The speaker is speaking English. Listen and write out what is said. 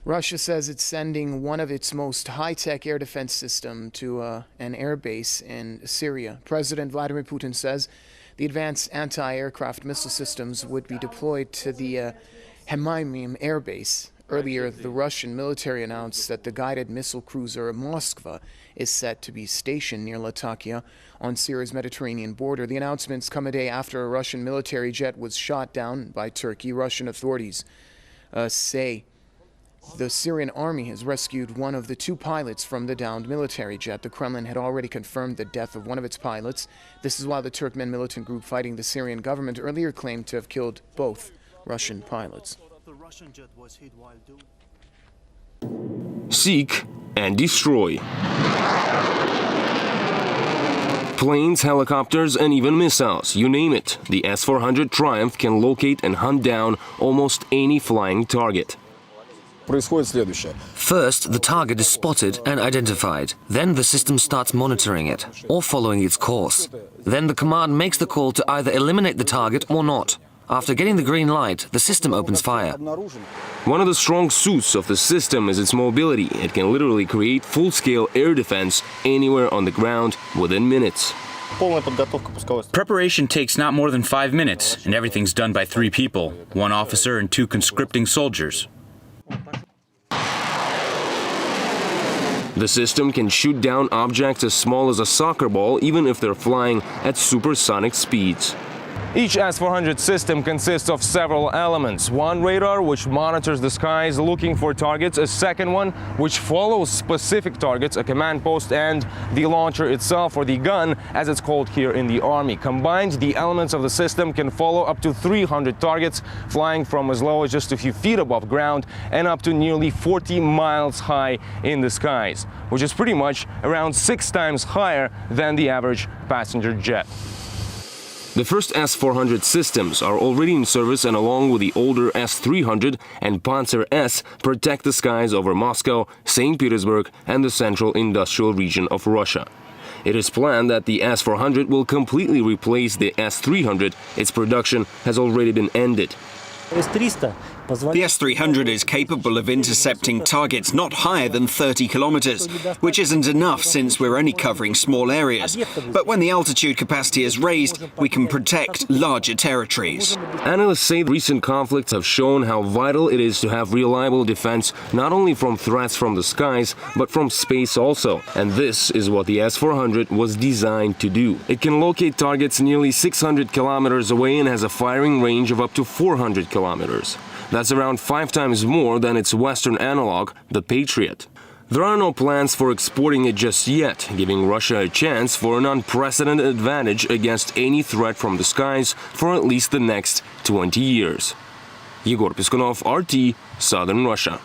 Russia says it's sending one of its most high-tech air defense system to an air base in Syria. President Vladimir Putin says the advanced anti-aircraft missile systems would be deployed to the Hemaimim air base. Earlier, the Russian military announced that the guided missile cruiser Moskva is set to be stationed near Latakia on Syria's Mediterranean border. The announcements come a day after a Russian military jet was shot down by Turkey. Russian authorities say the Syrian army has rescued one of the two pilots from the downed military jet. The Kremlin had already confirmed the death of one of its pilots. This is while the Turkmen militant group fighting the Syrian government earlier claimed to have killed both Russian pilots. Seek and destroy. Planes, helicopters, and even missiles, you name it. The S-400 Triumph can locate and hunt down almost any flying target. First, the target is spotted and identified. Then the system starts monitoring it, or following its course. Then the command makes the call to either eliminate the target or not. After getting the green light, the system opens fire. One of the strong suits of the system is its mobility. It can literally create full-scale air defense anywhere on the ground within minutes. Preparation takes not more than 5 minutes, and everything's done by 3 people, 1 officer and 2 conscripting soldiers. The system can shoot down objects as small as a soccer ball, even if they're flying at supersonic speeds. Each S-400 system consists of several elements. One radar, which monitors the skies looking for targets, a second one, which follows specific targets, a command post, and the launcher itself, or the gun, as it's called here in the Army. Combined, the elements of the system can follow up to 300 targets, flying from as low as just a few feet above ground and up to nearly 40 miles high in the skies, which is pretty much around 6 times higher than the average passenger jet. The first S-400 systems are already in service, and along with the older S-300 and Panzer S, protect the skies over Moscow, St. Petersburg, and the central industrial region of Russia. It is planned that the S-400 will completely replace the S-300. Its production has already been ended. The S-300 is capable of intercepting targets not higher than 30 kilometers, which isn't enough since we're only covering small areas. But when the altitude capacity is raised, we can protect larger territories. Analysts say recent conflicts have shown how vital it is to have reliable defense, not only from threats from the skies, but from space also. And this is what the S-400 was designed to do. It can locate targets nearly 600 kilometers away and has a firing range of up to 400 kilometers. That's around 5 times more than its Western analog, the Patriot. There are no plans for exporting it just yet, giving Russia a chance for an unprecedented advantage against any threat from the skies for at least the next 20 years. Yegor Piskunov, RT, Southern Russia.